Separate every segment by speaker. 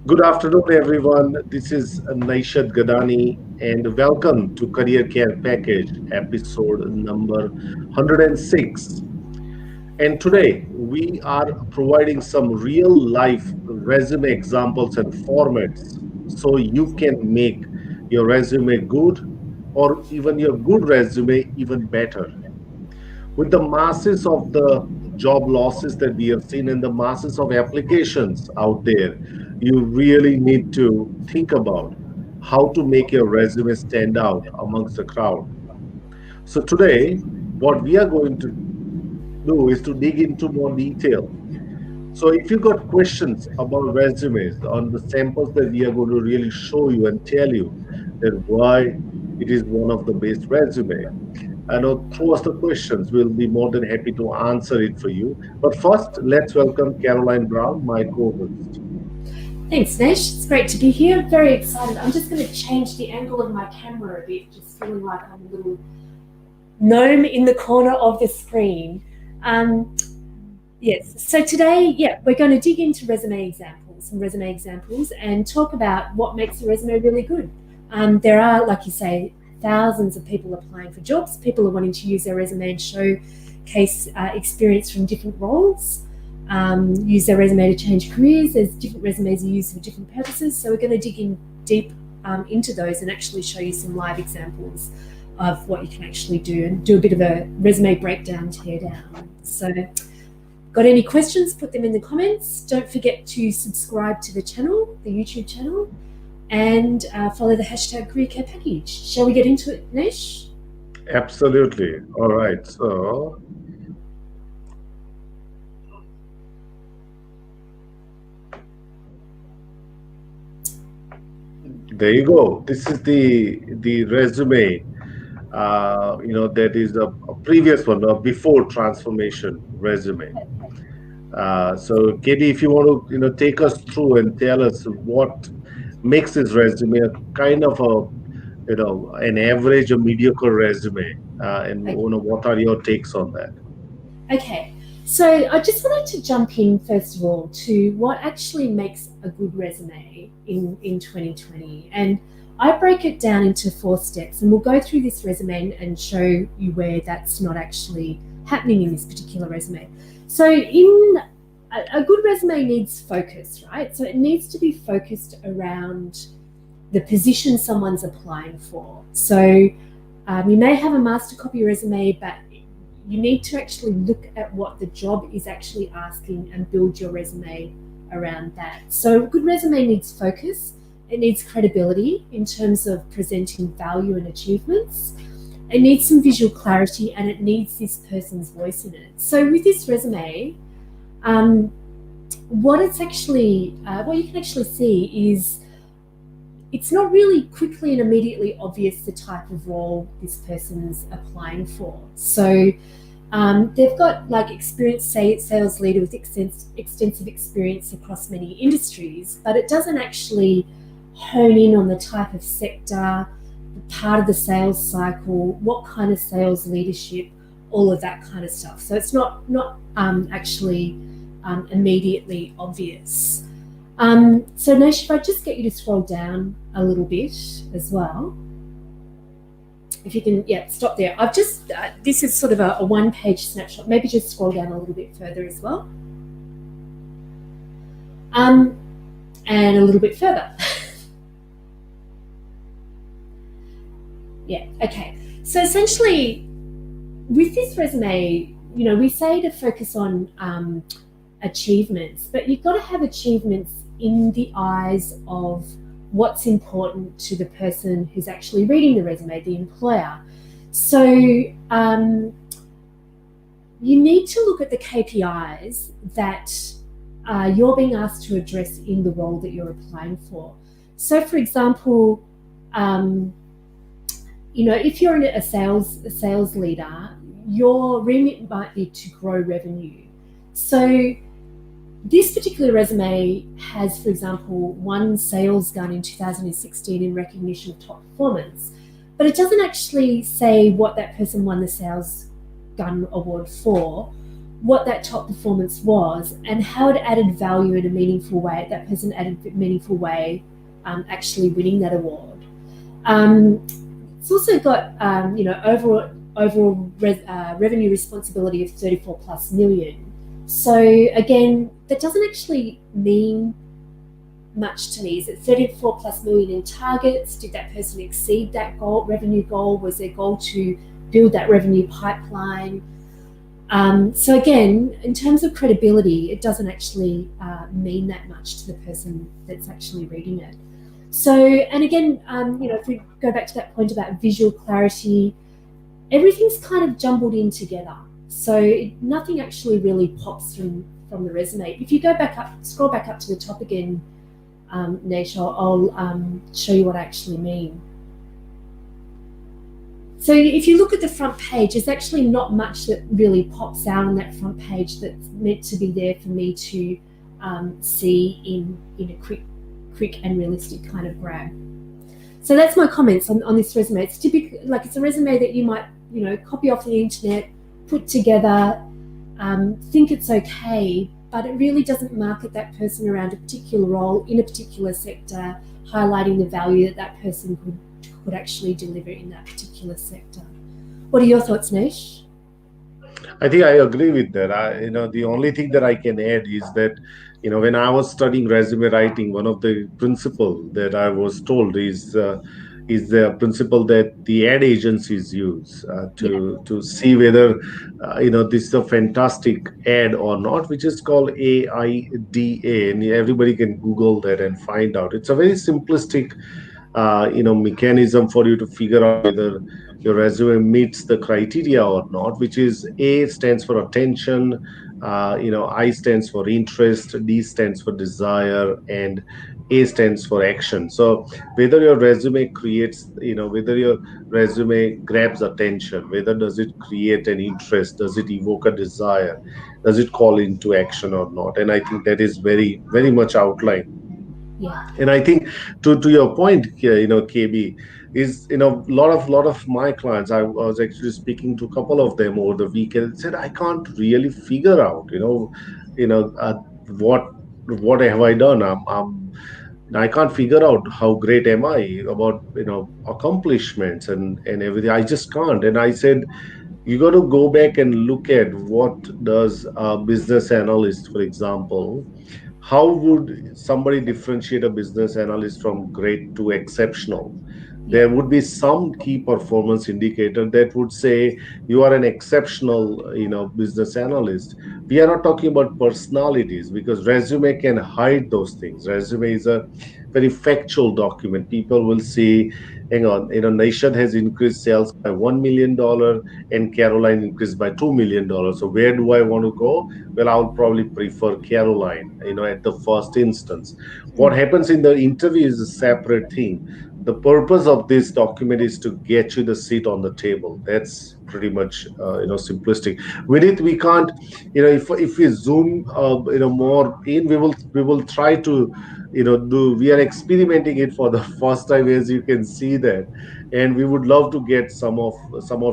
Speaker 1: Good afternoon, everyone. This is Naishad Gadani, and welcome to Career Care Package, episode number 106. And today we are providing some real life resume examples and formats so you can make your resume good or even your good resume even better. With the masses of the job losses that we have seen and the masses of applications out there, you really need to think about how to make your resume stand out amongst the crowd. So today, what we are going to do is to dig into more detail. So if you got questions about resumes on the samples that we are going to really show you and tell you that why it is one of the best resume, I know throw us the questions. We'll be more than happy to answer it for you. But first, let's welcome Caroline Brown, my co-host.
Speaker 2: Thanks, Nesh. It's great to be here. Very excited. I'm just going to change the angle of my camera a bit, just feeling like I'm a little gnome in the corner of the screen. Yes, so today, we're going to dig into some resume examples, and talk about what makes a resume really good. There are, like you say, thousands of people applying for jobs. People are wanting to use their resume and showcase experience from different roles. Use their resume to change careers. There's different resumes are used for different purposes. So we're going to dig in deep into those and actually show you some live examples of what you can actually do and do a bit of a resume breakdown, tear down. So got any questions, put them in the comments. Don't forget to subscribe to the channel, the YouTube channel, and follow the hashtag Career Care Package. Shall we get into it, Nesh?
Speaker 1: Absolutely. All right. So there you go. This is the resume. That is a previous one, a before transformation resume. So, Katie, if you want to, take us through and tell us what makes this resume a kind of an average or mediocre resume, and what are your takes on that?
Speaker 2: Okay, so I just wanted to jump in first of all to what actually makes a good resume in 2020. And I break it down into 4 steps, and we'll go through this resume and show you where that's not actually happening in this particular resume. So a good resume needs focus, right? So it needs to be focused around the position someone's applying for. So you may have a master copy resume, but you need to actually look at what the job is actually asking and build your resume around that. So a good resume needs focus. It needs credibility in terms of presenting value and achievements. It needs some visual clarity, and it needs this person's voice in it. So with this resume, what you can actually see is it's not really quickly and immediately obvious the type of role this person's applying for. So they've got like experienced sales leader with extensive experience across many industries, but it doesn't actually hone in on the type of sector, part of the sales cycle, what kind of sales leadership, all of that kind of stuff. So it's not actually immediately obvious. So Nesh, if I just get you to scroll down a little bit as well. If you can, stop there. I've just, this is sort of a 1-page snapshot. Maybe just scroll down a little bit further as well. And a little bit further. Okay. So essentially, with this resume, we say to focus on achievements, but you've got to have achievements in the eyes of what's important to the person who's actually reading the resume, the employer. So you need to look at the KPIs that you're being asked to address in the role that you're applying for. So for example, if you're a sales leader, your remit might be to grow revenue. So this particular resume has, for example, 1 sales gun in 2016 in recognition of top performance, but it doesn't actually say what that person won the sales gun award for, what that top performance was and how it added value in a meaningful way. That person added a meaningful way, actually winning that award. It's also got overall revenue responsibility of 34 plus million. So again, that doesn't actually mean much to me. Is it 34 plus million in targets? Did that person exceed that revenue goal? Was their goal to build that revenue pipeline? So again, in terms of credibility, it doesn't actually mean that much to the person that's actually reading it. So, and again, if we go back to that point about visual clarity, everything's kind of jumbled in together. So nothing actually really pops from the resume. If you go back up, scroll back up to the top again, Nesh, I'll show you what I actually mean. So if you look at the front page, there's actually not much that really pops out on that front page that's meant to be there for me to see in a quick and realistic kind of grab. So that's my comments on this resume. It's typically like it's a resume that you might copy off the internet, put together, think it's okay, but it really doesn't market that person around a particular role in a particular sector, highlighting the value that person could actually deliver in that particular sector. What are your thoughts, Nesh?
Speaker 1: I think I agree with that. The only thing that I can add is that, when I was studying resume writing, one of the principle that I was told is the principle that the ad agencies use
Speaker 2: Yeah,
Speaker 1: to see whether this is a fantastic ad or not, which is called AIDA, and everybody can Google that and find out. It's a very simplistic mechanism for you to figure out whether your resume meets the criteria or not, which is A stands for attention, I stands for interest, D stands for desire, and A stands for action. So whether your resume creates, whether your resume grabs attention, whether does it create an interest, does it evoke a desire, does it call into action or not, and I think that is very very much outlined.
Speaker 2: yeah,
Speaker 1: And I think to your point here, KB, is lot of my clients, I was actually speaking to a couple of them over the weekend and said I can't really figure out, you know uh, what what have I done. I can't figure out how great am I about accomplishments and everything. I just can't. And I said, you got to go back and look at what does a business analyst, for example, how would somebody differentiate a business analyst from great to exceptional?
Speaker 2: yeah,
Speaker 1: There would be some key performance indicator that would say you are an exceptional, business analyst. We are not talking about personalities because resume can hide those things. Resume is a very factual document. People will see, hang on, Nishad has increased sales by $1 million and Caroline increased by $2 million. So where do I want to go? Well, I'll probably prefer Caroline, at the first instance. What
Speaker 2: mm,
Speaker 1: happens in the interview is a separate thing. The purpose of this document is to get you the seat on the table. That's pretty much simplistic. With it, we can't, if we zoom more in, we will try to do. We are experimenting it for the first time, as you can see that, and we would love to get some of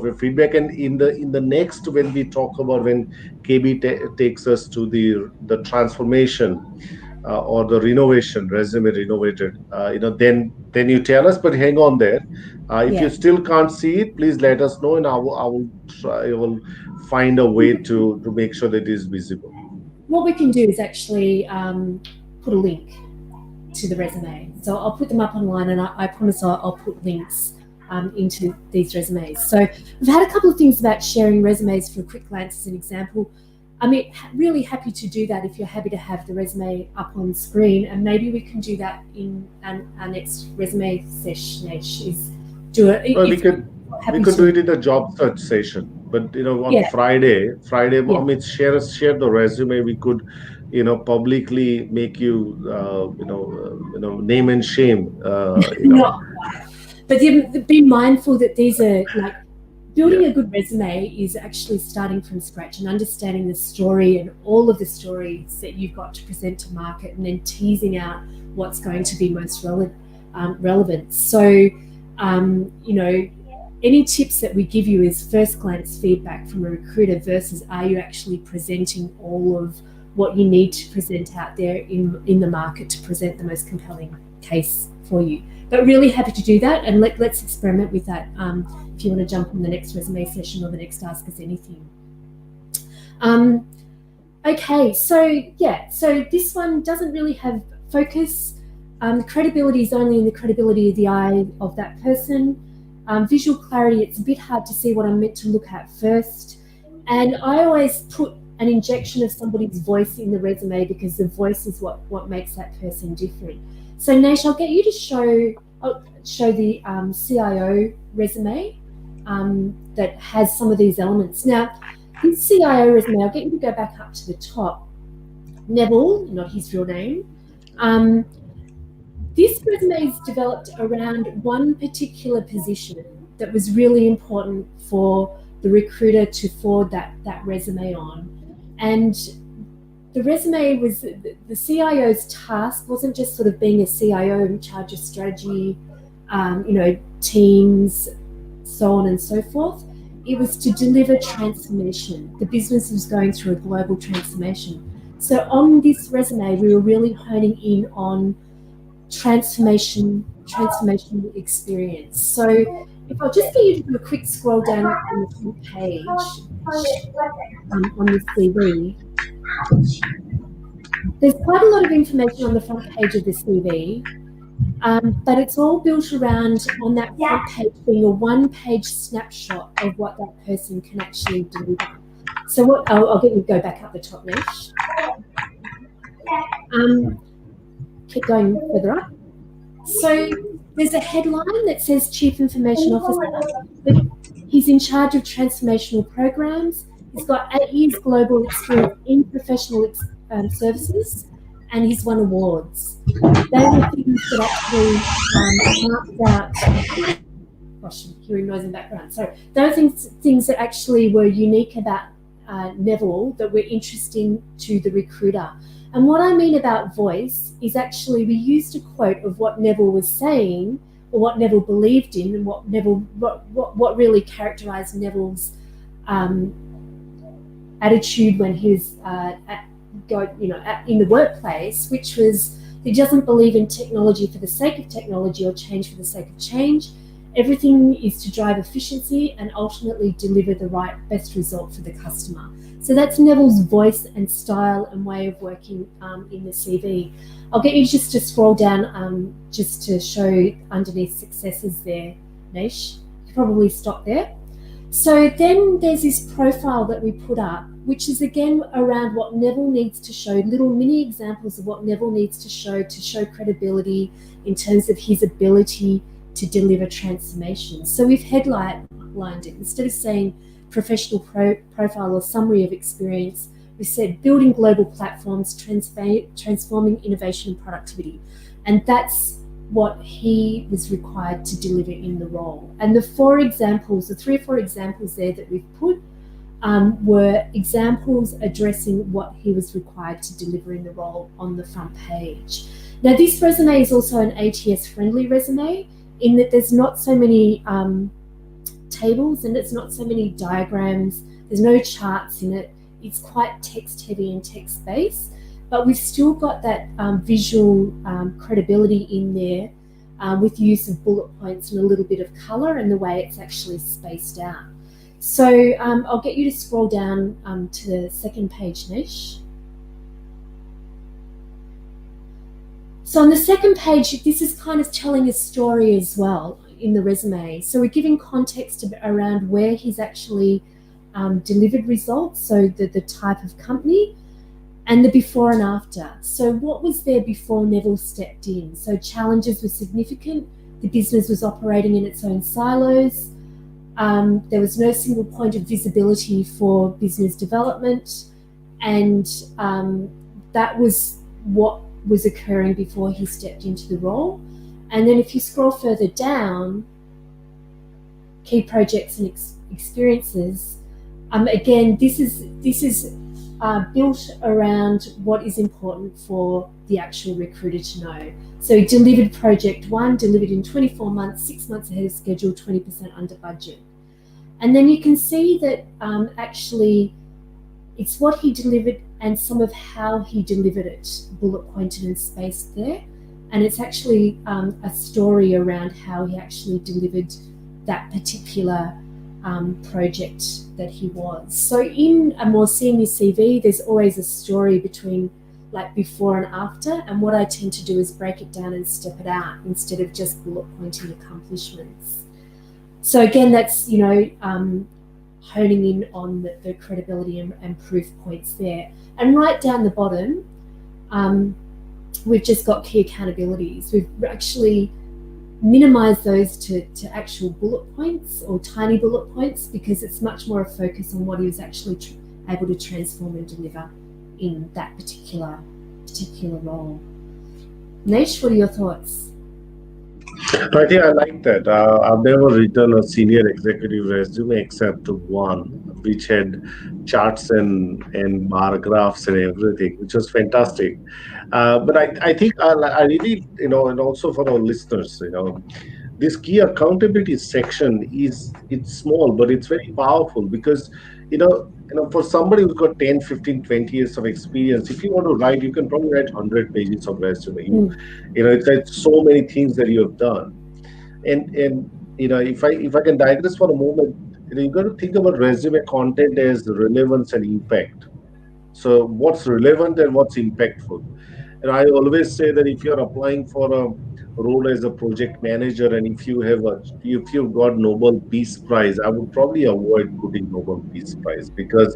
Speaker 1: your feedback. And in the next, when we talk about, when KB takes us to the transformation or the renovation, resume renovated, then you tell us. But hang on there. If you
Speaker 2: yeah.
Speaker 1: still can't see it, please let us know, and I will try. I will find a way to make sure that it is visible.
Speaker 2: What we can do is actually put a link to the resume. So I'll put them up online, and I promise I'll put links into these resumes. So we've had a couple of things about sharing resumes for a quick glance as an example. I mean, really happy to do that if you're happy to have the resume up on screen, and maybe we can do that in our next resume session. Is do it
Speaker 1: Well, we
Speaker 2: if
Speaker 1: could
Speaker 2: you're
Speaker 1: we
Speaker 2: happy
Speaker 1: could do
Speaker 2: to.
Speaker 1: it in the job search session. But on
Speaker 2: Yeah,
Speaker 1: Friday,
Speaker 2: yeah.
Speaker 1: Amit, share the resume. We could, publicly make you, name and shame.
Speaker 2: Not but be mindful that these are like
Speaker 1: Yeah.
Speaker 2: building a good resume is actually starting from scratch and understanding the story and all of the stories that you've got to present to market, and then teasing out what's going to be most relevant. So, um, you know, any tips that we give you is first glance feedback from a recruiter versus are you actually presenting all of what you need to present out there in the market to present the most compelling case for you. But really happy to do that, and let's experiment with that if you want to jump on the next resume session or the next Ask Us Anything. Okay, so this one doesn't really have focus. Credibility is only in the credibility of the eye of that person. Visual clarity, it's a bit hard to see what I'm meant to look at first. And I always put an injection of somebody's voice in the resume because the voice is what makes that person different. So Nash, I'll get you to show the CIO resume that has some of these elements. Now, this CIO resume, I'll get you to go back up to the top. Neville, not his real name. This resume is developed around one particular position that was really important for the recruiter to forward that resume on. And the resume was, the CIO's task wasn't just sort of being a CIO in charge of strategy, teams, so on and so forth. It was to deliver transformation. The business was going through a global transformation. So on this resume, we were really honing in on transformational experience. So if I'll just get you to do a quick scroll down on the front page on this CV, there's quite a lot of information on the front page of the CV, but it's all built around on that front page being a one-page snapshot of what that person can actually deliver. So I'll get you to go back up the top, Nish. Keep going further up. So there's a headline that says Chief Information Officer, but he's in charge of transformational programs. He's got 8 years global experience in professional services, and he's won awards. They were things that actually marked out. Gosh, I'm hearing noise in the background. Sorry. Those things that actually were unique about Neville that were interesting to the recruiter. And what I mean about voice is actually we used a quote of what Neville was saying, or what Neville believed in, and what really characterized Neville's attitude when he was in the workplace, which was he doesn't believe in technology for the sake of technology or change for the sake of change. Everything is to drive efficiency and ultimately deliver the best result for the customer. So that's Neville's voice and style and way of working in the CV. I'll get you just to scroll down just to show underneath successes there, Nish. You probably stop there. So then there's this profile that we put up, which is again around what Neville needs to show, little mini examples of what Neville needs to show credibility in terms of his ability to deliver transformation. So we've headlined it. Instead of saying professional profile or summary of experience, we said building global platforms, transforming innovation and productivity. And that's what he was required to deliver in the role. And the 3 or 4 examples there that we've put were examples addressing what he was required to deliver in the role on the front page. Now, this resume is also an ATS-friendly resume in that there's not so many tables and it's not so many diagrams. There's no charts in it. It's quite text-heavy and text-based, but we've still got that visual credibility in there with use of bullet points and a little bit of color and the way it's actually spaced out. So I'll get you to scroll down to the second page, Nish. So on the second page, this is kind of telling a story as well in the resume. So we're giving context around where he's actually delivered results, so the type of company, and the before and after. So what was there before Neville stepped in? So challenges were significant. The business was operating in its own silos. There was no single point of visibility for business development, and that was what was occurring before he stepped into the role. And then if you scroll further down, key projects and experiences, again, this is built around what is important for the actual recruiter to know. So delivered project 1, delivered in 24 months, 6 months ahead of schedule, 20% under budget. And then you can see that actually it's what he delivered and some of how he delivered it, bullet pointed and spaced there. And it's actually a story around how he actually delivered that particular project that he was. So in a more senior CV, there's always a story between like before and after. And what I tend to do is break it down and step it out instead of just bullet pointing accomplishments. So again, that's, honing in on the credibility and proof points there. And right down the bottom, we've just got key accountabilities. We've actually minimized those to actual bullet points or tiny bullet points because it's much more a focus on what he was actually able to transform and deliver in that particular role. Nish, what are your thoughts?
Speaker 1: I think I like that. I've never written a senior executive resume except one, which had charts and bar graphs and everything, which was fantastic. But I think I really, and also for our listeners, this key accountability section it's small, but it's very powerful because, for somebody who's got 10, 15, 20 years of experience, if you want to write, you can probably write 100 pages of resume.
Speaker 2: Mm.
Speaker 1: It's like so many things that you have done. And if I can digress for a moment, you got to think about resume content as relevance and impact. So what's relevant and what's impactful? And I always say that if you're applying for a role as a project manager, and if you've got Nobel Peace Prize, I would probably avoid putting Nobel Peace Prize because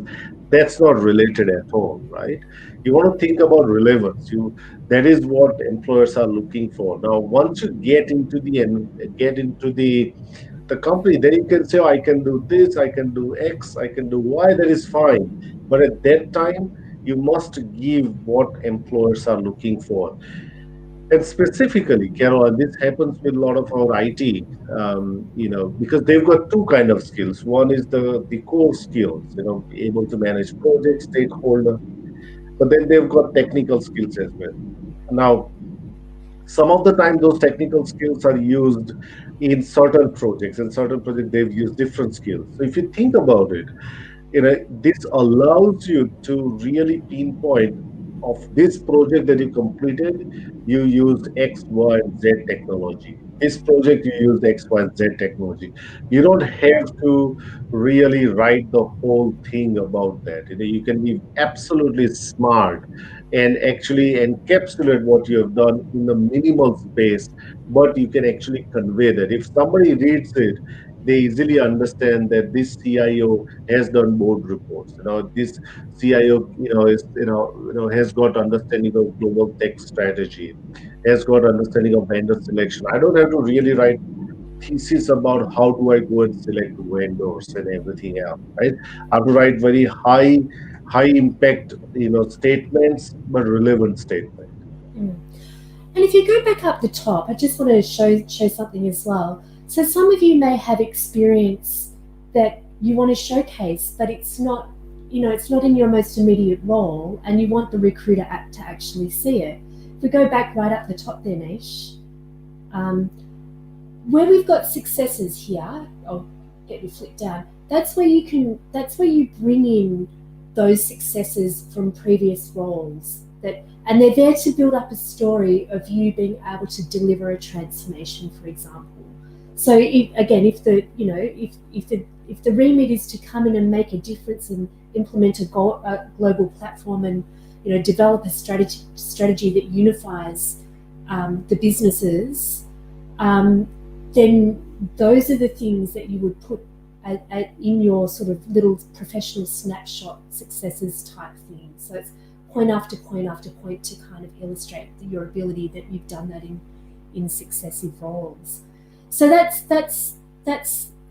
Speaker 1: that's not related at all, right? You want to think about relevance. That is what employers are looking for. Now, once you get into the company, then you can say, oh, I can do this, I can do X, I can do Y. That is fine. But at that time, you must give what employers are looking for. And specifically, Carol, and this happens with a lot of our IT, because they've got two kind of skills. One is the core skills, able to manage projects, stakeholder, but then they've got technical skills as well. Now, some of the time, those technical skills are used in certain projects. In certain projects, they've used different skills. So if you think about it, this allows you to really pinpoint of this project that you completed, you used X, Y, and Z technology. This project you used X, Y, and Z technology. You don't have to really write the whole thing about that. You can be absolutely smart and actually encapsulate what you have done in the minimal space, but you can actually convey that. If somebody reads it, they easily understand that this CIO has done board reports. This CIO, has got understanding of global tech strategy, has got understanding of vendor selection. I don't have to really write thesis about how do I go and select vendors and everything else, right? I have to write very high impact, statements, but relevant statements.
Speaker 2: Mm. And if you go back up the top, I just want to show something as well. So some of you may have experience that you want to showcase, but it's not, it's not in your most immediate role, and you want the recruiter to actually see it. If we go back right up the top there, Nish, where we've got successes here, I'll get you flipped down. That's where you bring in those successes from previous roles and they're there to build up a story of you being able to deliver a transformation, for example. So if the remit is to come in and make a difference and implement a global platform and develop a strategy that unifies the businesses, then those are the things that you would put in your sort of little professional snapshot successes type thing. So it's point after point after point to kind of illustrate your ability that you've done that in successive roles. So that's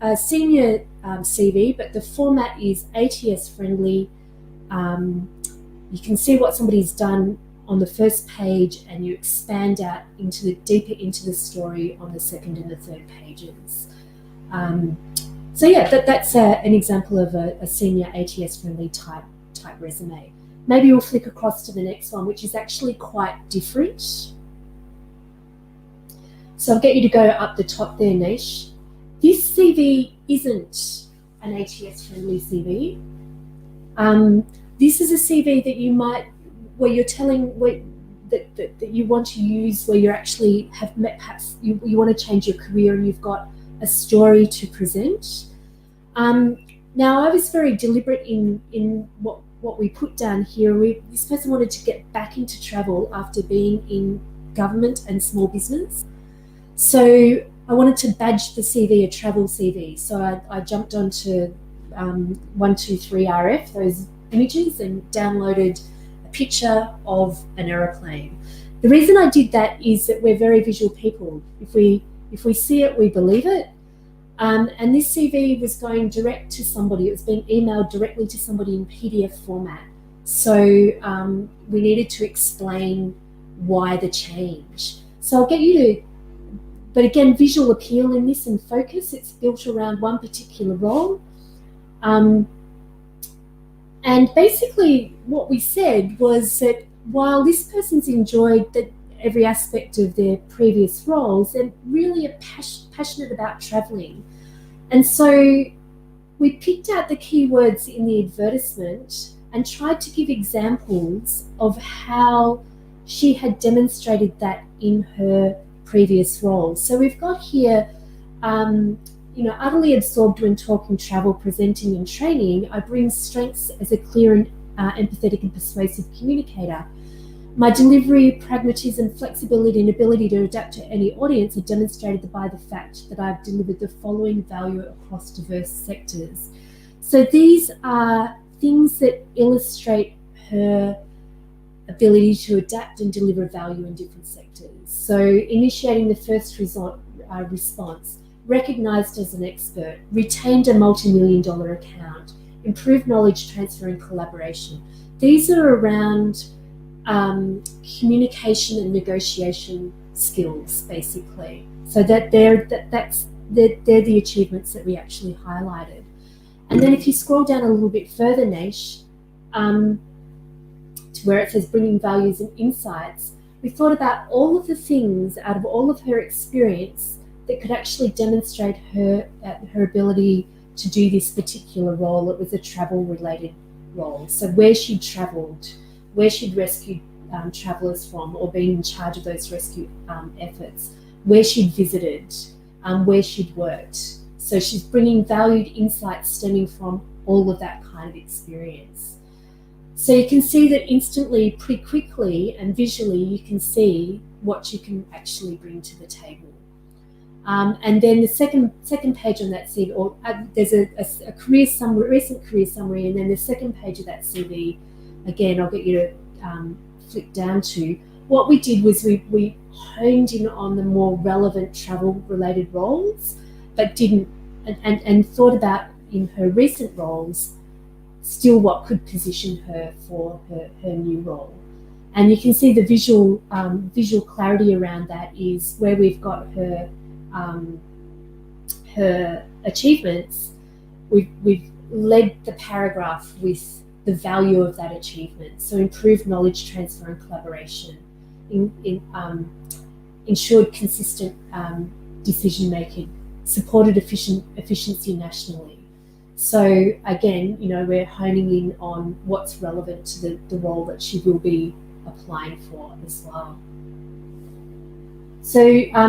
Speaker 2: a senior CV, but the format is ATS friendly. You can see what somebody's done on the first page, and you expand out deeper into the story on the second and the third pages. So yeah, that's an example of a senior ATS friendly type resume. Maybe we'll flick across to the next one, which is actually quite different. So I'll get you to go up the top there, Nish. This CV isn't an ATS friendly CV. This is a CV that you might, where you're telling that you want to use, where you actually have met, perhaps you want to change your career and you've got a story to present. Now, I was very deliberate in what we put down here. This person wanted to get back into travel after being in government and small business. So I wanted to badge the CV a travel CV. So I jumped onto 123RF, those images, and downloaded a picture of an aeroplane. The reason I did that is that we're very visual people. If we see it, we believe it. And this CV was going direct to somebody. It was being emailed directly to somebody in PDF format. So we needed to explain why the change. So I'll get you to, but again, visual appeal in this and focus. It's built around one particular role. And basically what we said was that while this person's enjoyed every aspect of their previous roles, they're really passionate about travelling. And so we picked out the keywords in the advertisement and tried to give examples of how she had demonstrated that in her previous roles. So we've got here, utterly absorbed when talking travel, presenting and training. I bring strengths as a clear and empathetic and persuasive communicator. My delivery, pragmatism, flexibility and ability to adapt to any audience are demonstrated by the fact that I've delivered the following value across diverse sectors. So these are things that illustrate her ability to adapt and deliver value in different sectors. So initiating the first response, recognised as an expert, retained a multi-million-dollar account, improved knowledge transfer and collaboration. These are around communication and negotiation skills, basically. So that they're the achievements that we actually highlighted. And then if you scroll down a little bit further, Nish, to where it says bringing values and insights, we thought about all of the things out of all of her experience that could actually demonstrate her ability to do this particular role. It was a travel-related role. So where she'd travelled, where she'd rescued travellers from or been in charge of those rescue efforts, where she'd visited, where she'd worked. So she's bringing valued insights stemming from all of that kind of experience. So you can see that instantly, pretty quickly and visually, you can see what you can actually bring to the table. And then the second page on that CV, or there's a career summary, recent career summary, and then the second page of that CV, again, I'll get you to flick down to. What we did was we honed in on the more relevant travel-related roles, but didn't, and thought about in her recent roles, still what could position her for her new role. And you can see the visual clarity around that is where we've got her achievements. We've led the paragraph with the value of that achievement. So improved knowledge transfer and collaboration, ensured consistent decision making, supported efficiency nationally. So again, we're honing in on what's relevant to the role that she will be applying for as well. So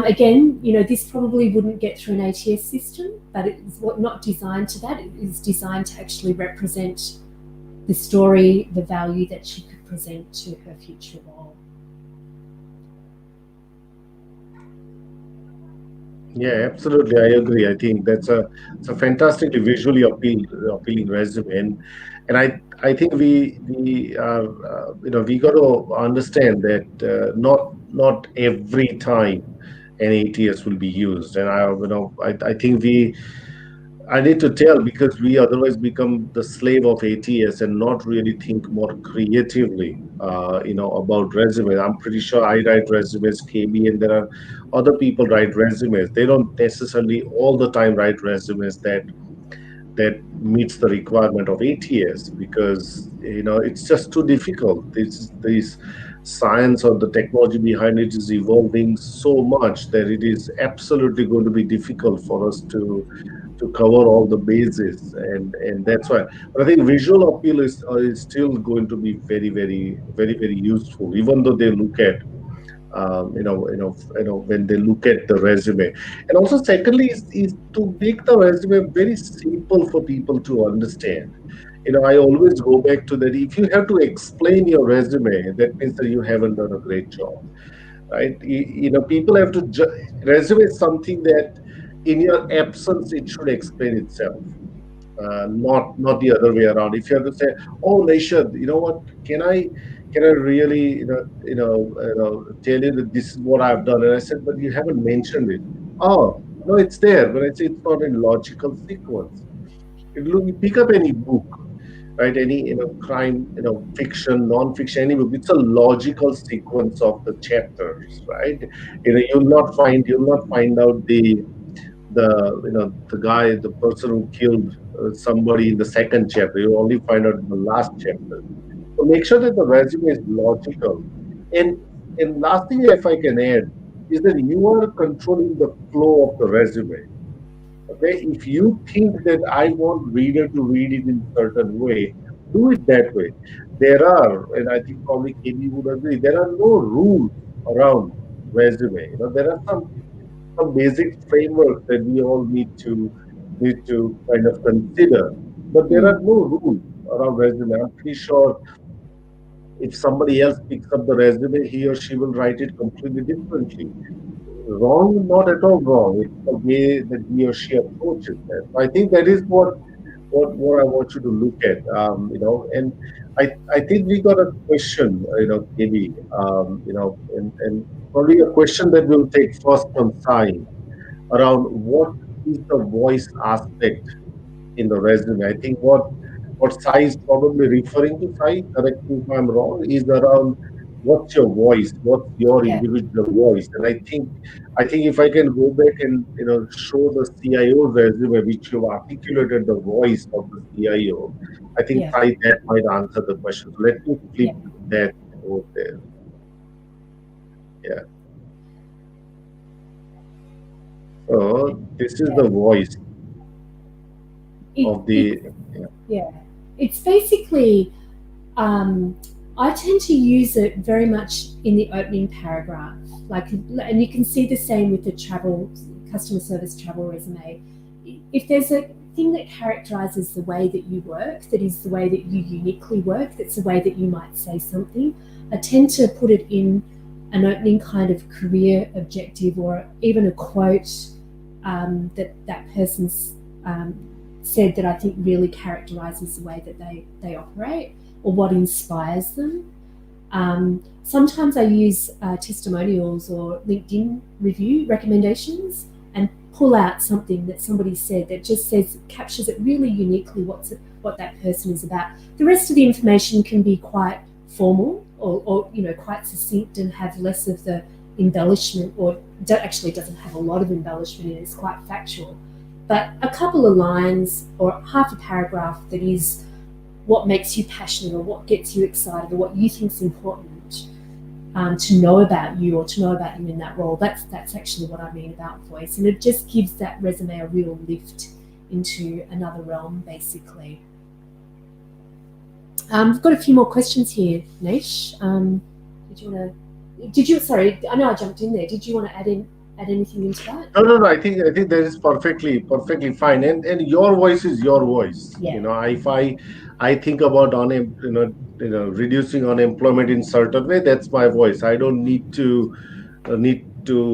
Speaker 2: again, this probably wouldn't get through an ATS system, but it's not designed to that. It is designed to actually represent the story, the value that she could present to her future role.
Speaker 1: Yeah, absolutely. I agree. I think it's a fantastically visually appealing resume, and I think we are we got to understand that not every time an ATS will be used, and I think I need to tell because we otherwise become the slave of ATS and not really think more creatively, about resumes. I'm pretty sure I write resumes, KB, and there are other people write resumes. They don't necessarily all the time write resumes that meets the requirement of 8 years, because it's just too difficult. This science or the technology behind it is evolving so much that it is absolutely going to be difficult for us to cover all the bases, and that's why. But I think visual appeal is still going to be very, very, very, very useful, even though they look at when they look at the resume. And also, secondly, is to make the resume very simple for people to understand. I always go back to that. If you have to explain your resume, that means that you haven't done a great job, right? People have to resume is something that in your absence it should explain itself, not the other way around. If you have to say, "Oh, Nishad, you know what? Can I really tell you that this is what I've done?" And I said, "But you haven't mentioned it." Oh, no, it's there, but it's not in logical sequence. You pick up any book, right? Any crime, fiction, non-fiction, any book. It's a logical sequence of the chapters, right? You'll not find out the guy, the person who killed somebody in the second chapter. You only find out in the last chapter. So make sure that the resume is logical. And last thing, if I can add, is that you are controlling the flow of the resume. Okay, if you think that I want reader to read it in certain way, do it that way. There are, and I think probably KB would agree, there are no rules around resume. There are some basic frameworks that we all need to kind of consider. But there are
Speaker 2: Mm.
Speaker 1: no rules around resume. I'm pretty sure if somebody else picks up the resume, he or she will write it completely differently. Wrong, not at all wrong. It's the way that he or she approaches that. So I think that is what I want you to look at. And I think we got a question, KB, and probably a question that we'll take first from Sai around what is the voice aspect in the resume. I think what Sai is probably referring to, Sai, correct me if I'm wrong, is around what's your voice, what's your
Speaker 2: Yeah,
Speaker 1: individual voice. And I think if I can go back and show the CIO's resume, which you've articulated the voice of the CIO, I think
Speaker 2: yeah,
Speaker 1: Sai, that might answer the question. So let me flip
Speaker 2: yeah,
Speaker 1: that over there. Yeah. So this is
Speaker 2: yeah.
Speaker 1: the voice
Speaker 2: It,
Speaker 1: of
Speaker 2: it,
Speaker 1: the. Yeah.
Speaker 2: yeah. It's basically, um, I tend to use it very much in the opening paragraph. And you can see the same with the customer service travel resume. If there's a thing that characterizes the way that you work, that is the way that you uniquely work, that's the way that you might say something, I tend to put it in an opening kind of career objective or even a quote that person's said that I think really characterizes the way that they operate or what inspires them. Sometimes I use testimonials or LinkedIn review recommendations and pull out something that somebody said that just says captures it really uniquely what that person is about. The rest of the information can be quite formal or quite succinct and have less of the embellishment, or actually doesn't have a lot of embellishment in it. It's quite factual. But a couple of lines or half a paragraph that is what makes you passionate or what gets you excited or what you think is important to know about you or to know about you in that role. That's actually what I mean about voice, and it just gives that resume a real lift into another realm, basically. We've got a few more questions here, Nish. Did you want to? Did you? Sorry, I know I jumped in there. Did you want to add anything into that?
Speaker 1: No, no, no. I think that is perfectly fine. And your voice is your voice.
Speaker 2: Yeah,
Speaker 1: If I think about reducing unemployment in certain way, that's my voice. I don't need to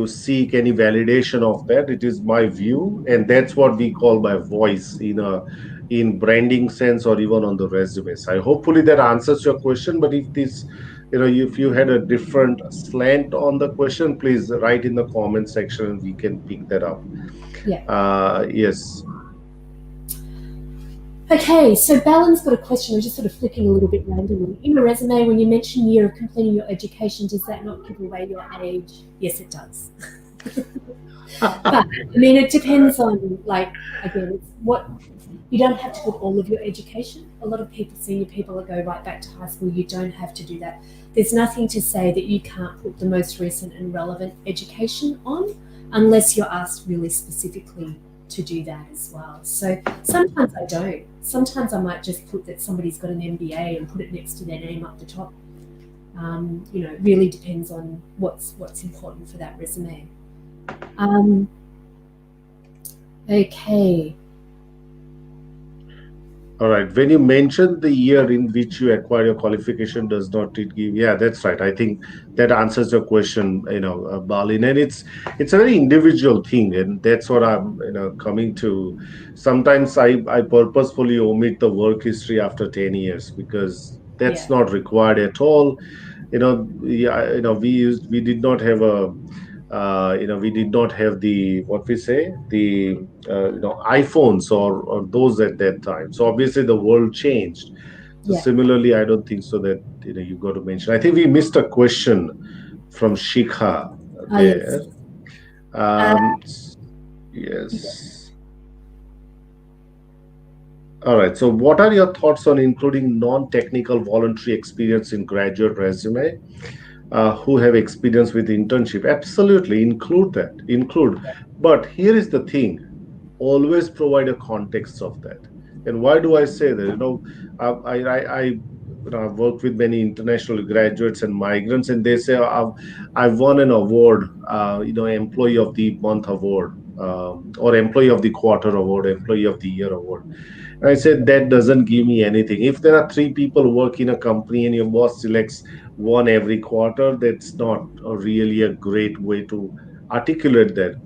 Speaker 1: seek any validation of that. It is my view, and that's what we call my voice in branding sense or even on the resume side. Hopefully that answers your question. But if you had a different slant on the question, please write in the comment section and we can pick that up.
Speaker 2: yeah.
Speaker 1: Yes.
Speaker 2: Okay, so Ballin's got a question. We're just sort of flicking a little bit randomly. In a resume, when you mention year of completing your education, does that not give away your age? Yes, it does. But I mean, it depends on, like, again, it's what you don't have to put all of your education. A lot of people, senior people that go right back to high school, you don't have to do that. There's nothing to say that you can't put the most recent and relevant education on unless you're asked really specifically to do that as well. So sometimes I don't. Sometimes I might just put that somebody's got an MBA and put it next to their name up the top. It really depends on what's important for that resume. Um, okay.
Speaker 1: All right. When you mentioned the year in which you acquire your qualification, does not it give? Yeah, that's right. I think that answers your question, Balin. And it's a very individual thing, and that's what I'm, coming to. Sometimes I purposefully omit the work history after 10 years because that's
Speaker 2: Yeah.
Speaker 1: not required at all. Yeah, we did not have we did not have the what we say the iPhones or those at that time. So obviously the world changed. So
Speaker 2: Yeah.
Speaker 1: similarly, I don't think so that you got to mention. I think we missed a question from Shikha
Speaker 2: Ah, yes.
Speaker 1: there.
Speaker 2: Uh,
Speaker 1: Um, yes. All right. So, what are your thoughts on including non-technical voluntary experience in graduate resume? Who have experience with internship? Absolutely, include that. Include. But here is the thing: always provide a context of that. And why do I say that? I've worked with many international graduates and migrants, and they say I've won an award, Employee of the Month award, or Employee of the Quarter award, Employee of the Year award. And I said that doesn't give me anything. If there are three people work in a company and your boss selects one every quarter, that's not really a great way to articulate that.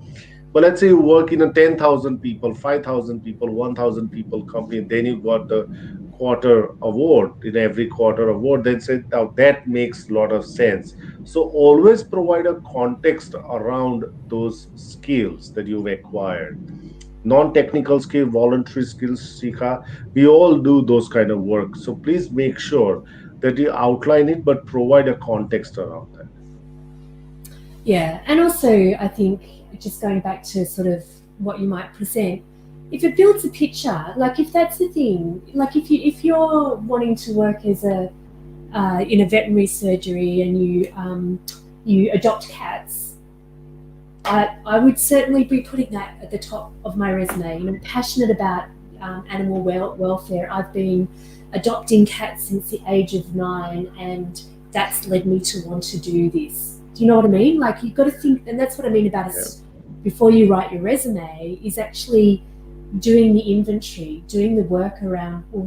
Speaker 1: But let's say you work in a 10,000 people, 5,000 people, 1,000 people company, then you got the quarter award in every quarter award, then say, now that makes a lot of sense. So always provide a context around those skills that you've acquired. Non-technical skill, voluntary skills, Shikha, we all do those kind of work. So please make sure that you outline it, but provide a context around that.
Speaker 2: yeah. And also, I think just going back to sort of what you might present, if it builds a picture, like if that's the thing, like if you're wanting to work as a in a veterinary surgery and you adopt cats, I would certainly be putting that at the top of my resume. I'm passionate about animal welfare. I've been adopting cats since the age of 9, and that's led me to want to do this. Do you know what I mean? Like you've got to think, and that's what I mean about
Speaker 1: Yeah.
Speaker 2: us. Before you write your resume, is actually doing the inventory, doing the work around. Well,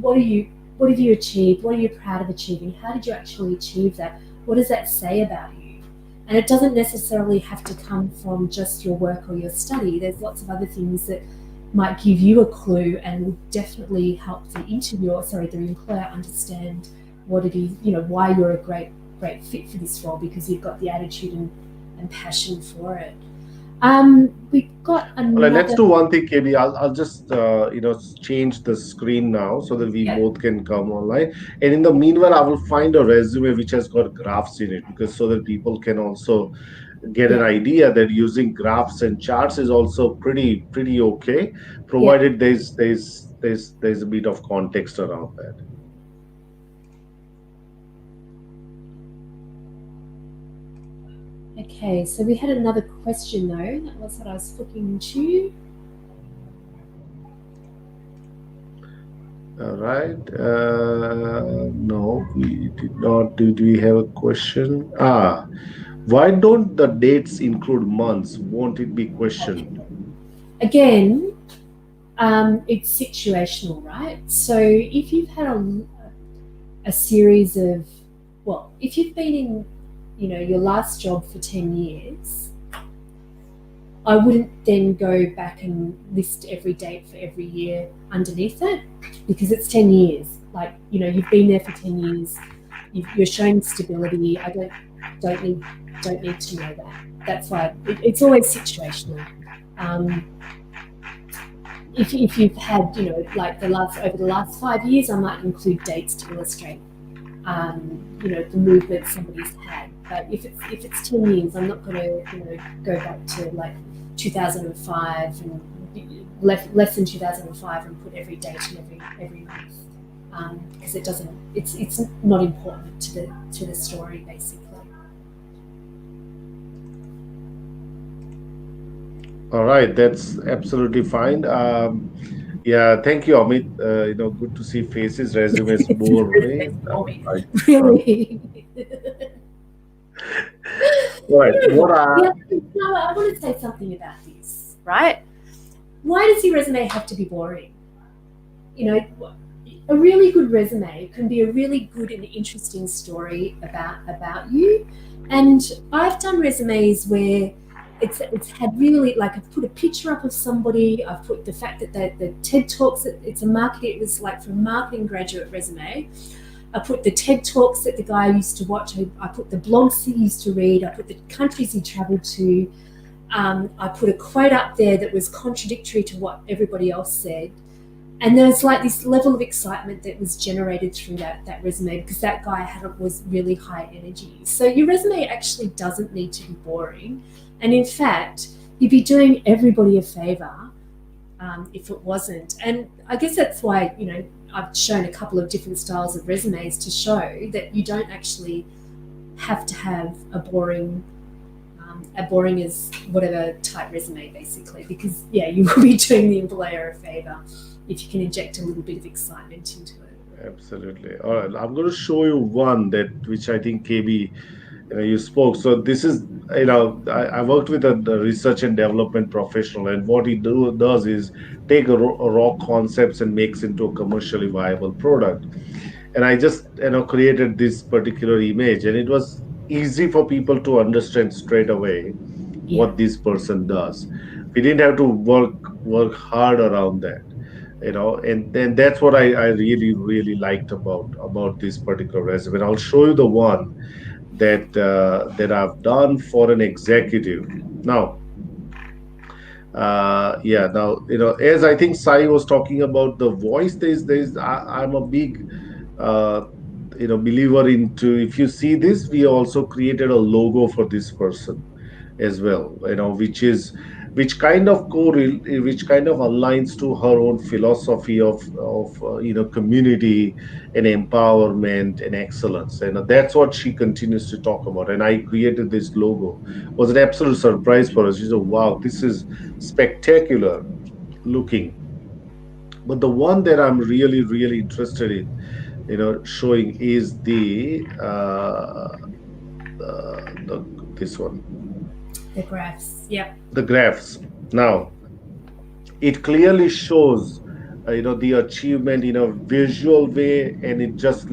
Speaker 2: what are you, what have you achieved? What are you proud of achieving? How did you actually achieve that? What does that say about you? And it doesn't necessarily have to come from just your work or your study. There's lots of other things that might give you a clue and will definitely help the the employer understand what it is, why you're a great fit for this role because you've got the attitude and passion for it. We've got
Speaker 1: Well, let's
Speaker 2: another,
Speaker 1: do one thing, KB. I'll just change the screen now so that we
Speaker 2: yeah,
Speaker 1: both can come online. And in the meanwhile, I will find a resume which has got graphs in it because so that people can also get an
Speaker 2: yeah,
Speaker 1: idea that using graphs and charts is also pretty okay,
Speaker 2: yeah.
Speaker 1: provided there's a bit of context around that.
Speaker 2: Okay, so we had another question though. That was what I was looking into.
Speaker 1: All right. No, we did not. Did we have a question? Why don't the dates include months? Won't it be questioned?
Speaker 2: Again, it's situational, right? So if you've had a series of, well, if you've been in, your last job for 10 years, I wouldn't then go back and list every date for every year underneath it because it's 10 years. Like, you've been there for 10 years, you're showing stability. I don't need don't need to know that. That's why it's always situational. Um, if you've had, like the last over the last 5 years, I might include dates to illustrate. the movement somebody's had. But if it's 10 years, I'm not going to go back to like 2005 and less than 2005 and put every date and every month, because it doesn't. It's not important to the story basically.
Speaker 1: All right, that's absolutely fine. Yeah, thank you, Amit. Good to see faces. Resumes bore me.
Speaker 2: Really.
Speaker 1: All right, what I
Speaker 2: Yeah, no, I want to say something about this, right? Why does your resume have to be boring? A really good resume can be a really good and interesting story about you. And I've done resumes where it's had really, like, I've put a picture up of somebody. I've put the fact that the TED Talks, it was like for a marketing graduate resume. I put the TED Talks that the guy used to watch. I put the blogs he used to read. I put the countries he traveled to. I put a quote up there that was contradictory to what everybody else said. And there was like this level of excitement that was generated through that resume, because that guy was really high energy. So your resume actually doesn't need to be boring. And in fact, you'd be doing everybody a favor if it wasn't. And I guess that's why, I've shown a couple of different styles of resumes to show that you don't actually have to have a boring as whatever type resume, basically, because you will be doing the employer a favor if you can inject a little bit of excitement into it.
Speaker 1: absolutely. All right, I'm going to show you one that which I think KB, you spoke. So this is, I worked with a research and development professional, and what he does is take a raw concepts and makes into a commercially viable product. And I just created this particular image, and it was easy for people to understand straight away
Speaker 2: Yeah.
Speaker 1: what this person does. We didn't have to work hard around that, and then that's what I really really liked about this particular resume. And I'll show you the one that I've done for an executive. Now, yeah, now, as I think Sai was talking about the voice, I'm a big uh, believer into, if you see this, we also created a logo for this person as well, which kind of which kind of aligns to her own philosophy of community and empowerment and excellence. And that's what she continues to talk about. And I created this logo. It was an absolute surprise for us. She said, wow, this is spectacular looking. But the one that I'm really really interested in showing is the this one,
Speaker 2: The graphs. Yep.
Speaker 1: the graphs. Now, it clearly shows the achievement in a visual way, and it just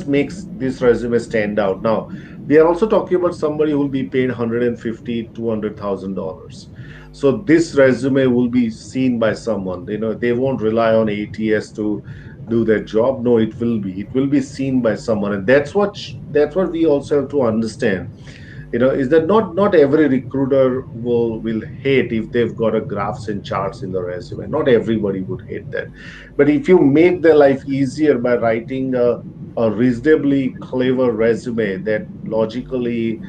Speaker 1: makes this resume stand out. Now, we are also talking about somebody who will be paid 150 $200,000. So this resume will be seen by someone. They won't rely on ATS to do their job. No, it will be seen by someone. And that's what we also have to understand, is that not every recruiter will hate if they've got a graphs and charts in the resume. Not everybody would hate that. But if you make their life easier by writing a reasonably clever resume that logically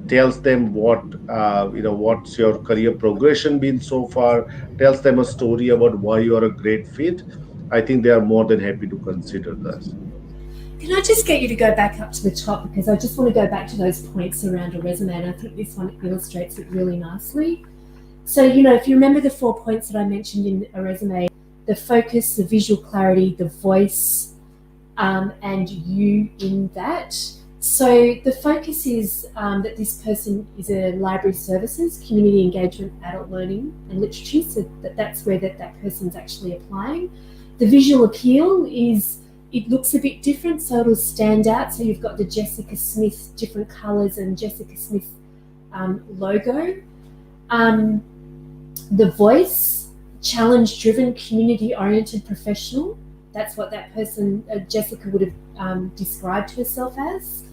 Speaker 1: tells them what's your career progression been so far, tells them a story about why you are a great fit, I think they are more than happy to consider this.
Speaker 2: Can I just get you to go back up to the top, because I just want to go back to those points around a resume, and I think this one illustrates it really nicely. So, if you remember the 4 points that I mentioned in a resume: the focus, the visual clarity, the voice, and you in that. So the focus is that this person is a library services, community engagement, adult learning and literature, so that's where that person's actually applying. The visual appeal is, it looks a bit different, so it'll stand out. So you've got the Jessica Smith, different colours, and Jessica Smith logo. The voice, challenge-driven, community-oriented professional. That's what that person, Jessica, would have described herself as.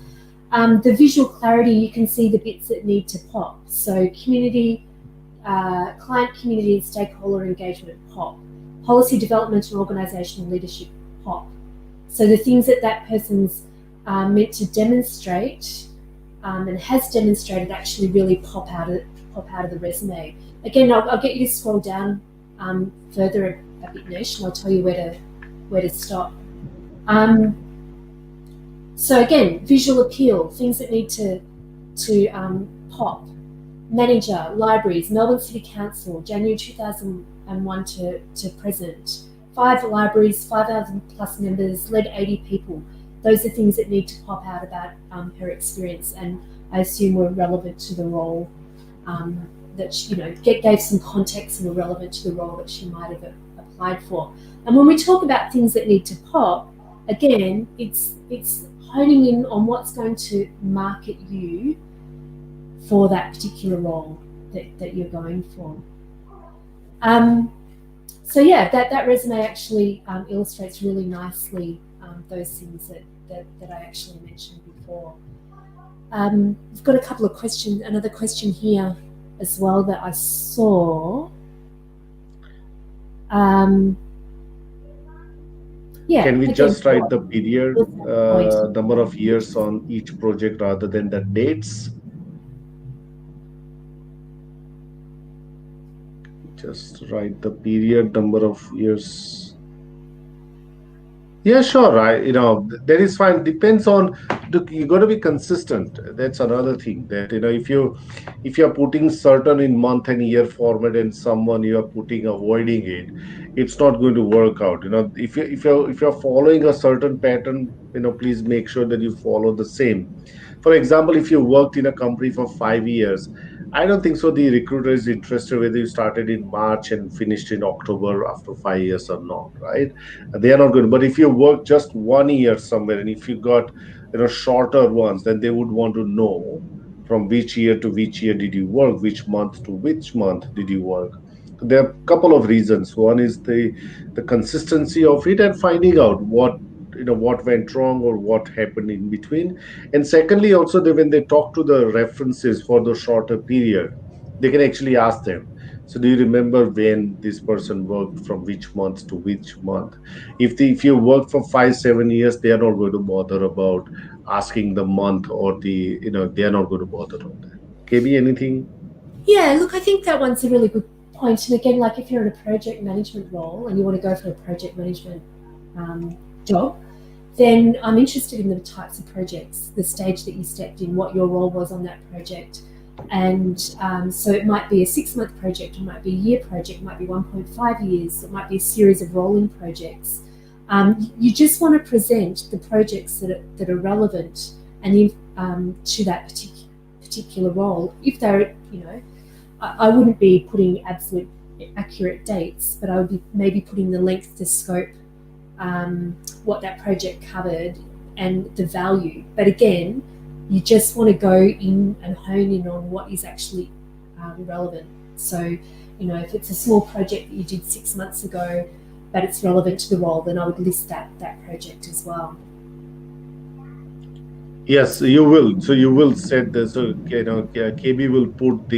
Speaker 2: The visual clarity, you can see the bits that need to pop. So community, client community and stakeholder engagement, pop. Policy development and organisational leadership, pop. So the things that person's meant to demonstrate and has demonstrated actually really pop out of the resume. Again, I'll get you to scroll down further a bit, Nish, and I'll tell you where to stop. Um, so again, visual appeal, things that need to pop. Manager, libraries, Melbourne City Council, January 2001 to present. 5 libraries, 5,000 plus members, led 80 people. Those are things that need to pop out about her experience, and I assume were relevant to the role that she, gave some context and were relevant to the role that she might have applied for. And when we talk about things that need to pop, again, it's honing in on what's going to market you for that particular role that you're going for. So yeah, that resume actually illustrates really nicely those things that I actually mentioned before. We've got a couple of questions, another question here as well that I saw. Yeah,
Speaker 1: Can we
Speaker 2: again,
Speaker 1: just write the period,
Speaker 2: point.
Speaker 1: number of years on each project rather than the dates? Just write the period, number of years. Yeah, sure. That is fine. Depends on you got to be consistent. That's another thing that if you're putting certain in month and year format and someone you are putting avoiding it, it's not going to work out. If you're following a certain pattern, please make sure that you follow the same. For example, if you worked in a company for 5 years, I don't think so. The recruiter is interested whether you started in March and finished in October after 5 years or not, right? They are not good. But if you work just 1 year somewhere and if you got shorter ones, then they would want to know from which year to which year did you work, which month to which month did you work. There are a couple of reasons. One is the consistency of it and finding out what went wrong or what happened in between. And secondly, also when they talk to the references for the shorter period, they can actually ask them, so do you remember when this person worked from which month to which month? If you work for 5 7 years, they are not going to bother about asking the month or they are not going to bother on that. KB, anything?
Speaker 2: Yeah, look, I think that one's a really good point. And again, like if you're in a project management role and you want to go for a project management job, then I'm interested in the types of projects, the stage that you stepped in, what your role was on that project. And so it might be a 6 month project, it might be a year project, it might be 1.5 years, it might be a series of rolling projects. You just want to present the projects that are relevant and to that particular role. If they're, I wouldn't be putting absolute accurate dates, but I would be maybe putting the length, the scope, what that project covered, and the value. But again, you just want to go in and hone in on what is actually relevant. So, if it's a small project that you did 6 months ago, but it's relevant to the role, then I would list that project as well.
Speaker 1: Yes, you will. So you will set the so KB will put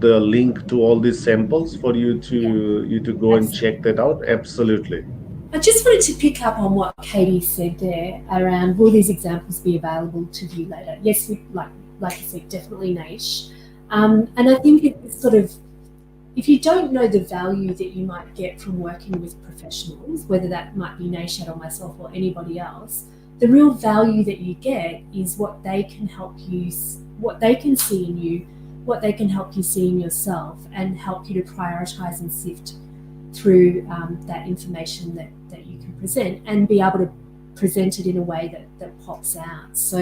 Speaker 1: the link to all these samples for
Speaker 2: Yeah,
Speaker 1: you to go and check that out. Absolutely.
Speaker 2: I just wanted to pick up on what Katie said there around will these examples be available to view later? Yes, like you said, definitely niche. And I think it's sort of, if you don't know the value that you might get from working with professionals, whether that might be Naishat or myself or anybody else, the real value that you get is what they can help you, what they can see in you, what they can help you see in yourself, and help you to prioritize and sift through that information that you can present and be able to present it in a way that pops out. So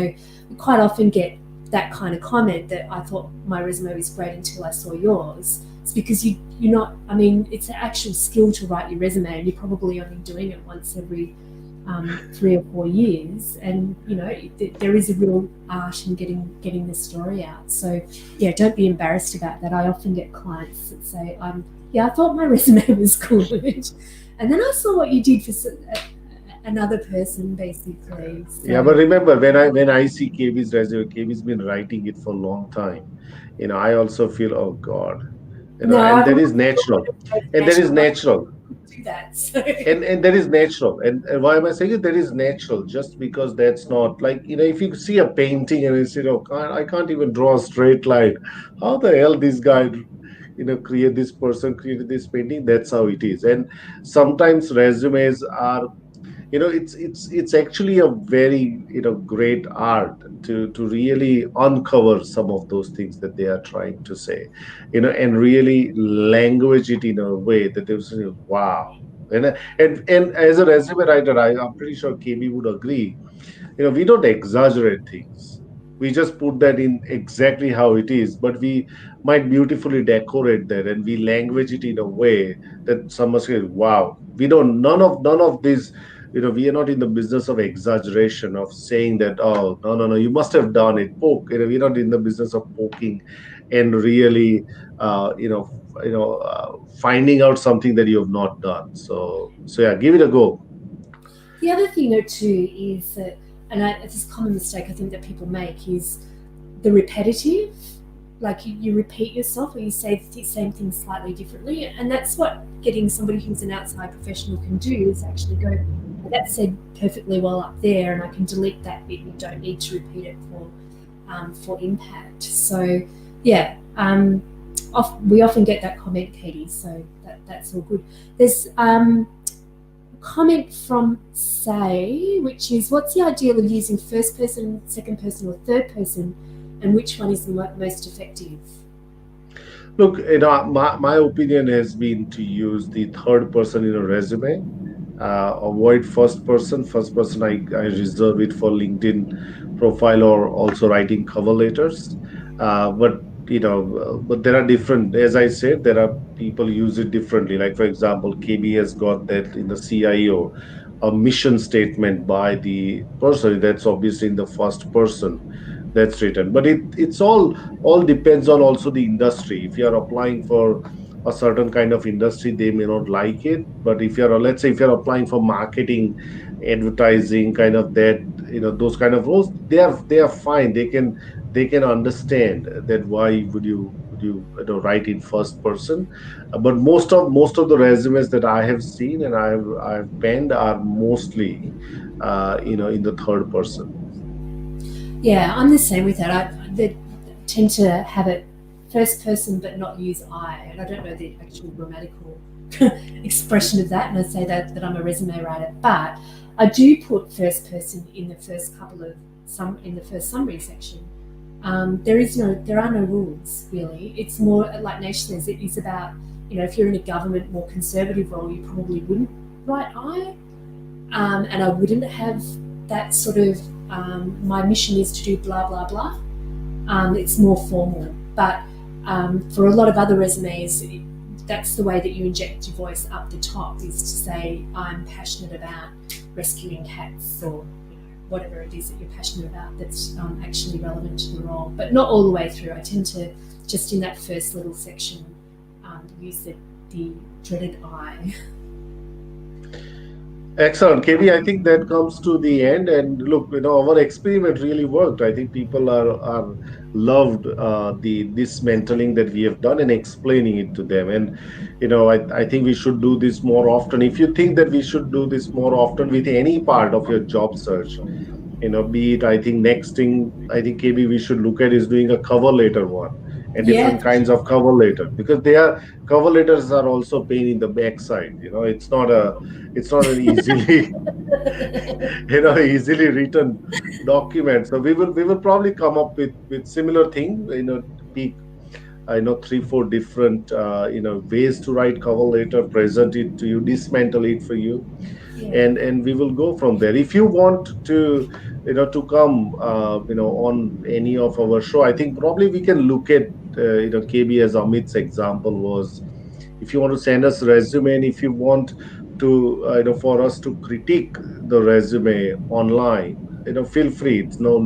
Speaker 2: we quite often get that kind of comment that I thought my resume was great until I saw yours. It's because you're not, I mean, it's an actual skill to write your resume, and you're probably only doing it once every 3 or 4 years. And, there is a real art in getting the story out. So, yeah, don't be embarrassed about that. I often get clients that say, yeah, I thought my resume was good. And then I saw what you did for another person, basically. So,
Speaker 1: Yeah, but remember when I see KB's resume, KB's been writing it for a long time. I also feel, oh God,
Speaker 2: no,
Speaker 1: and
Speaker 2: I'm
Speaker 1: that
Speaker 2: not
Speaker 1: is
Speaker 2: sure
Speaker 1: natural,
Speaker 2: what a
Speaker 1: and that is
Speaker 2: motivational.
Speaker 1: natural.
Speaker 2: do that. So
Speaker 1: and that is natural. And why am I saying it? That is natural, just because that's not like, if you see a painting and you say, oh, I can't even draw a straight line. How the hell this guy, create this person created this painting? That's how it is. And sometimes resumes are, it's actually a very, great art to really uncover some of those things that they are trying to say, and really language it in a way that they will say, wow. And as a resume writer, I'm pretty sure KB would agree, we don't exaggerate things. We just put that in exactly how it is, but we might beautifully decorate that, and we language it in a way that someone says, wow. We don't, none of this, we are not in the business of exaggeration, of saying that, oh, no, no, no, you must have done it, poke, we're not in the business of poking and really, uh, you know finding out something that you have not done. So yeah, give it a go.
Speaker 2: the other thing though too is that, and it's a common mistake I think that people make is the repetitive. Like you repeat yourself or you say the same thing slightly differently, and that's what getting somebody who's an outside professional can do is actually go, that's said perfectly well up there, and I can delete that bit. You don't need to repeat it for impact. So yeah, we often get that comment, Katie. So that's all good. There's comment from Say, which is, what's the ideal of using first person, second person, or third person, and which one is the most effective?
Speaker 1: Look, my opinion has been to use the third person in a resume. Avoid first person. First person, I reserve it for LinkedIn profile or also writing cover letters. But there are different, as I said, there are people use it differently. Like, for example, KB has got that in the CIO, a mission statement by the person. That's obviously in the first person that's written. But it's all depends on also the industry. If you are applying for a certain kind of industry, they may not like it. But if you're, let's say, if you're applying for marketing, advertising, kind of that, those kind of roles, they are fine. They can understand that why would you write in first person. But most of the resumes that I have seen and I have penned are mostly in the third person.
Speaker 2: Yeah, I'm the same with that. They tend to have it first person but not use I, and I don't know the actual grammatical expression of that, and I say that I'm a resume writer, but I do put first person in the first couple of in the first summary section. There are no rules really. It's more like Nash says. It is about, if you're in a government more conservative role, you probably wouldn't write I, and I wouldn't have that sort of my mission is to do blah blah blah. It's more formal, but for a lot of other resumes, that's the way that you inject your voice up the top, is to say I'm passionate about rescuing cats, or whatever it is that you're passionate about that's actually relevant to the role, but not all the way through. I tend to just in that first little section use the dreaded I.
Speaker 1: Excellent, KB. I think that comes to the end. And look, our experiment really worked. I think people are loved the dismantling that we have done and explaining it to them. And I think we should do this more often. If you think that we should do this more often with any part of your job search, be it, I think next thing, I think KB we should look at is doing a cover letter one, and
Speaker 2: Yeah,
Speaker 1: different
Speaker 2: for
Speaker 1: kinds
Speaker 2: sure.
Speaker 1: of cover letter, because they are, cover letters are also pain in the backside. It's not an easily easily written document. So we will probably come up with similar thing, be, I know, 3 4 different ways to write cover letter, present it to you, dismantle it for you,
Speaker 2: Yeah.
Speaker 1: and we will go from there. If you want to come on any of our show, I think probably we can look at KB, as Amit's example was. If you want to send us resume, and if you want to for us to critique the resume online, feel free. It's no,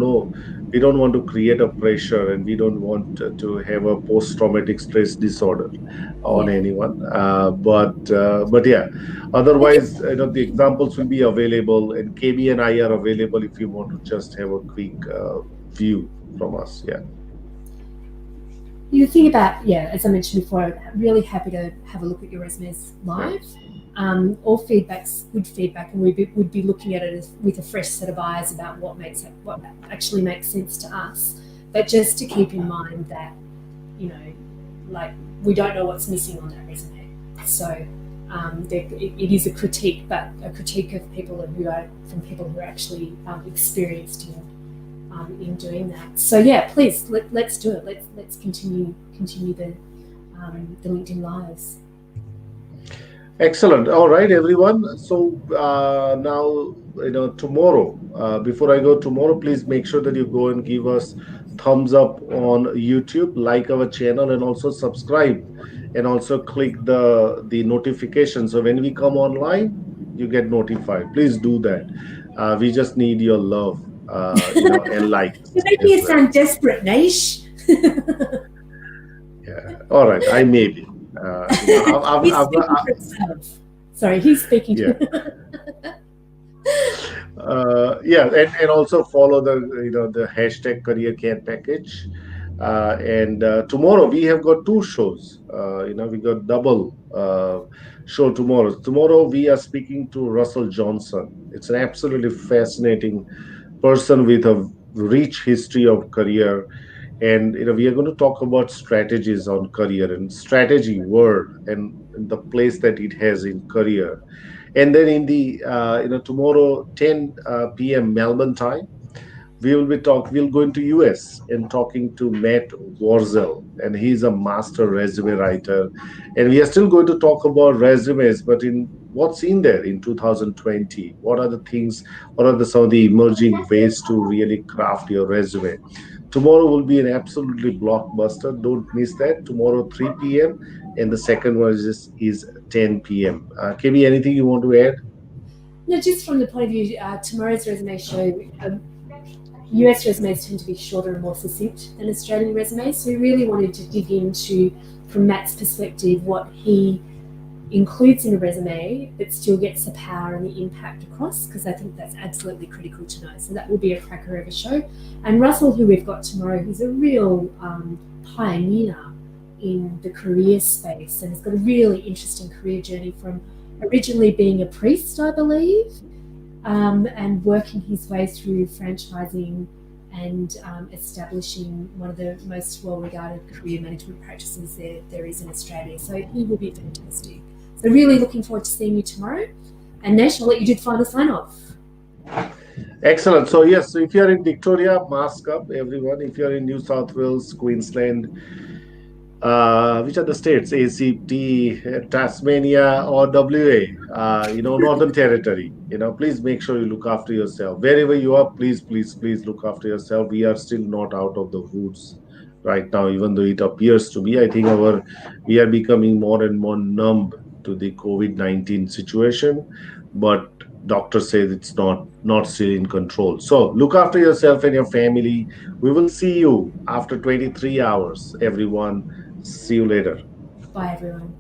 Speaker 1: we don't want to create a pressure, and we don't want to have a post traumatic stress disorder on
Speaker 2: Yeah.
Speaker 1: anyone. But yeah,
Speaker 2: I think
Speaker 1: otherwise, the examples will be available, and KB and I are available if you want to just have a quick view from us. Yeah.
Speaker 2: You think about, yeah, as I mentioned before, I'm really happy to have a look at your resumes
Speaker 1: Yeah.
Speaker 2: live. All feedback's good feedback, and would be looking at it as, with a fresh set of eyes about what actually makes sense to us. But just to keep in mind that, you know, like, we don't know what's missing on that resume. So it is a critique, but a critique of people who are from people who are actually experienced in doing that. So yeah, please let's do it. Let's continue the LinkedIn lives.
Speaker 1: Excellent. All right, everyone. So now, tomorrow, before I go tomorrow, please make sure that you go and give us thumbs up on YouTube, like our channel, and also subscribe, and also click the notification. So when we come online, you get notified. Please do that. We just need your love, and
Speaker 2: You're
Speaker 1: likes
Speaker 2: making
Speaker 1: as
Speaker 2: it
Speaker 1: well.
Speaker 2: sound desperate, Niche.
Speaker 1: Yeah. All right. I may be.
Speaker 2: He's speaking for himself. Sorry, he's speaking.
Speaker 1: Yeah. Yeah, and also follow the hashtag career care package. And tomorrow we have got two shows. We got double show tomorrow. Tomorrow we are speaking to Russell Johnson. It's an absolutely fascinating person with a rich history of career, and we are going to talk about strategies on career and strategy word and the place that it has in career. And then in the tomorrow 10 p.m. Melbourne time, we'll go into US and talking to Matt Warzel, and he's a master resume writer. And we are still going to talk about resumes, but in what's in there in 2020, what are the things, what are some of the emerging ways to really craft your resume. Tomorrow will be an absolutely blockbuster. Don't miss that. Tomorrow 3 p.m. and the second one is 10 p.m. KB, anything you want to add?
Speaker 2: No, just from the point of view, tomorrow's resume show, US resumes tend to be shorter and more succinct than Australian resumes. So we really wanted to dig into, from Matt's perspective, what he includes in a resume but still gets the power and the impact across, because I think that's absolutely critical to know. So that will be a cracker of a show. And Russell, who we've got tomorrow, who's a real pioneer in the career space and has got a really interesting career journey from originally being a priest, I believe, and working his way through franchising and establishing one of the most well-regarded career management practices there is in Australia. So he will be fantastic. So really looking forward to seeing you tomorrow. And Nash, I'll let you do the final sign-off.
Speaker 1: Excellent. So yes, so if you're in Victoria, mask up, everyone. If you're in New South Wales, Queensland, which are the states? ACT, Tasmania, or WA? Northern Territory. Please make sure you look after yourself. Wherever you are, please, please, please look after yourself. We are still not out of the woods right now, even though it appears to be. I think we are becoming more and more numb to the COVID-19 situation, but doctors say it's not still in control. So look after yourself and your family. We will see you after 23 hours, everyone. See you later.
Speaker 2: Bye, everyone.